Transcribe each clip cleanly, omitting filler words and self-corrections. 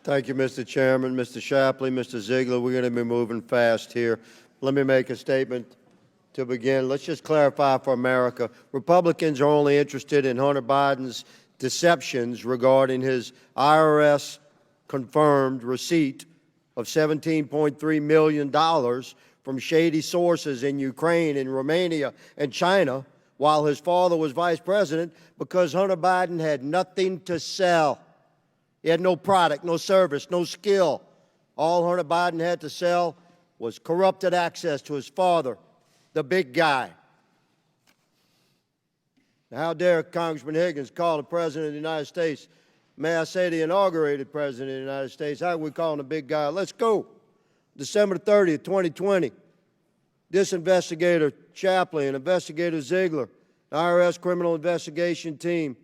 Thank you, Mr. Chairman. Mr. Shapley, Mr. Ziegler, we're going to be moving fast here. Let me make a statement to begin. Let's just clarify for America. Republicans are only interested in Hunter Biden's deceptions regarding his IRS-confirmed receipt of $17.3 million from shady sources in Ukraine, in Romania, and China, while his father was vice president, because Hunter Biden had nothing to sell. He had no product, no service, no skill. All Hunter Biden had to sell was corrupted access to his father, the big guy. Now, how dare Congressman Higgins call the President of the United States, may I say the inaugurated President of the United States, how are we calling the big guy? Let's go. December 30th, 2020, this investigator Shapley and investigator Ziegler, the IRS criminal investigation team,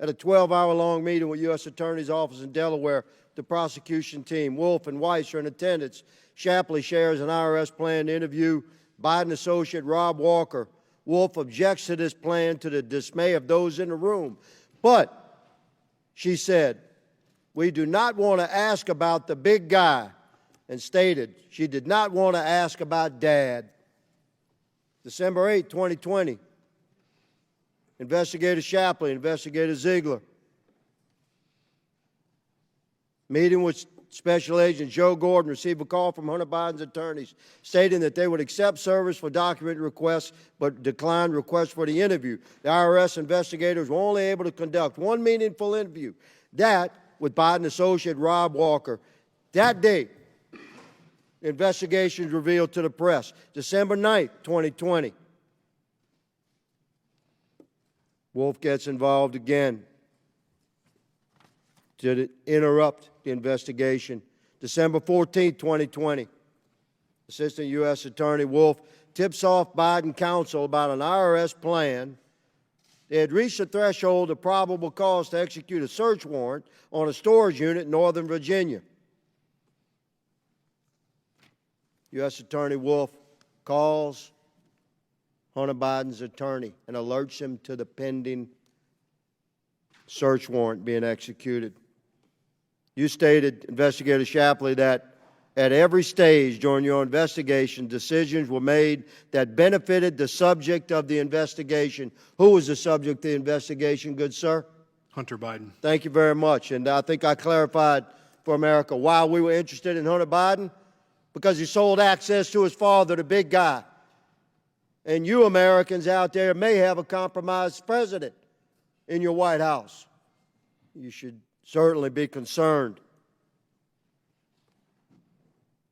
at a 12-hour-long meeting with U.S. Attorney's Office in Delaware, the prosecution team, Wolf and Weiss are in attendance. Shapley shares an IRS plan to interview Biden associate Rob Walker. Wolf objects to this plan to the dismay of those in the room. But, she said, we do not want to ask about the big guy, and stated she did not want to ask about Dad. December 8, 2020. Investigator Shapley, Investigator Ziegler, meeting with Special Agent Joe Gordon, received a call from Hunter Biden's attorneys stating that they would accept service for document requests but declined requests for the interview. The IRS investigators were only able to conduct one meaningful interview, that with Biden associate Rob Walker. That day, investigations revealed to the press, December 9, 2020. Wolf gets involved again to interrupt the investigation. December 14, 2020, Assistant U.S. Attorney Wolf tips off Biden counsel about an IRS plan. They had reached a threshold of probable cause to execute a search warrant on a storage unit in Northern Virginia. U.S. Attorney Wolf calls Hunter Biden's attorney and alerts him to the pending search warrant being executed. You stated, Investigator Shapley, that at every stage during your investigation, decisions were made that benefited the subject of the investigation. Who was the subject of the investigation, good sir? Hunter Biden. Thank you very much. And I think I clarified for America why we were interested in Hunter Biden. Because he sold access to his father, the big guy. And you Americans out there may have a compromised president in your White House. You should certainly be concerned.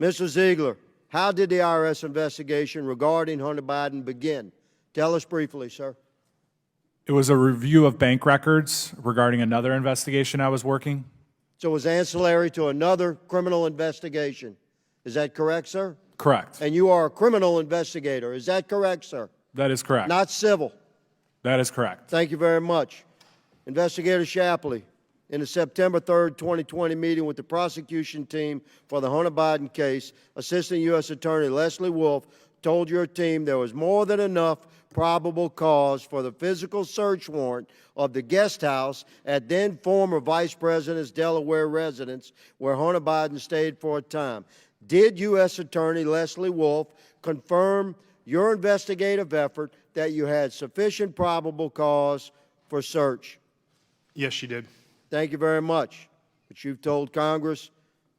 Mr. Ziegler, how did the IRS investigation regarding Hunter Biden begin? Tell us briefly, sir. It was a review of bank records regarding another investigation I was working. So it was ancillary to another criminal investigation. Is that correct, sir? Correct. And you are a criminal investigator. Is that correct, sir? That is correct. Not civil. That is correct. Thank you very much. Investigator Shapley, in the September 3rd, 2020 meeting with the prosecution team for the Hunter Biden case, Assistant U.S. Attorney Leslie Wolf told your team there was more than enough probable cause for the physical search warrant of the guest house at then former Vice President's Delaware residence where Hunter Biden stayed for a time. Did U.S. Attorney Leslie Wolf confirm your investigative effort that you had sufficient probable cause for search? Yes, she did. Thank you very much. But you've told Congress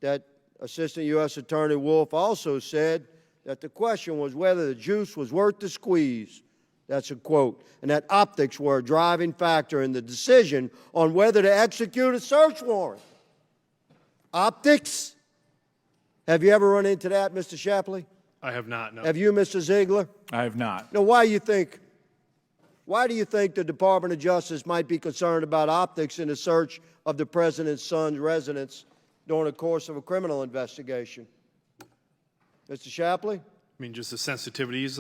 that Assistant U.S. Attorney Wolf also said that the question was whether the juice was worth the squeeze. That's a quote. And that optics were a driving factor in the decision on whether to execute a search warrant. Optics? Have you ever run into that, Mr. Shapley? I have not, no. Have you, Mr. Ziegler? I have not. Now, why do you think the Department of Justice might be concerned about optics in the search of the President's son's residence during the course of a criminal investigation? Mr. Shapley? I mean, just the sensitivities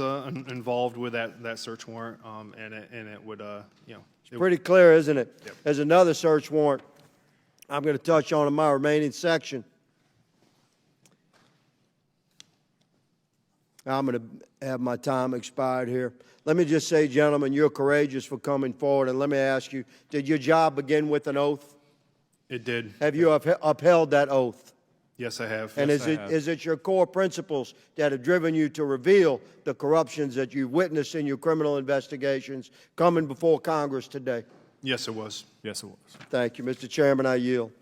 involved with that search warrant, and it would, you know. It's pretty clear, isn't it? Yep. There's another search warrant I'm going to touch on in my remaining section. I'm going to have my time expired here. Let me just say, gentlemen, you're courageous for coming forward. And let me ask you, did your job begin with an oath? It did. Have you upheld that oath? Yes, I have. And Yes, is I it, have. is it your core principles that have driven you to reveal the corruptions that you've witnessed in your criminal investigations coming before Congress today? Yes, it was. Yes, it was. Thank you, Mr. Chairman. I yield.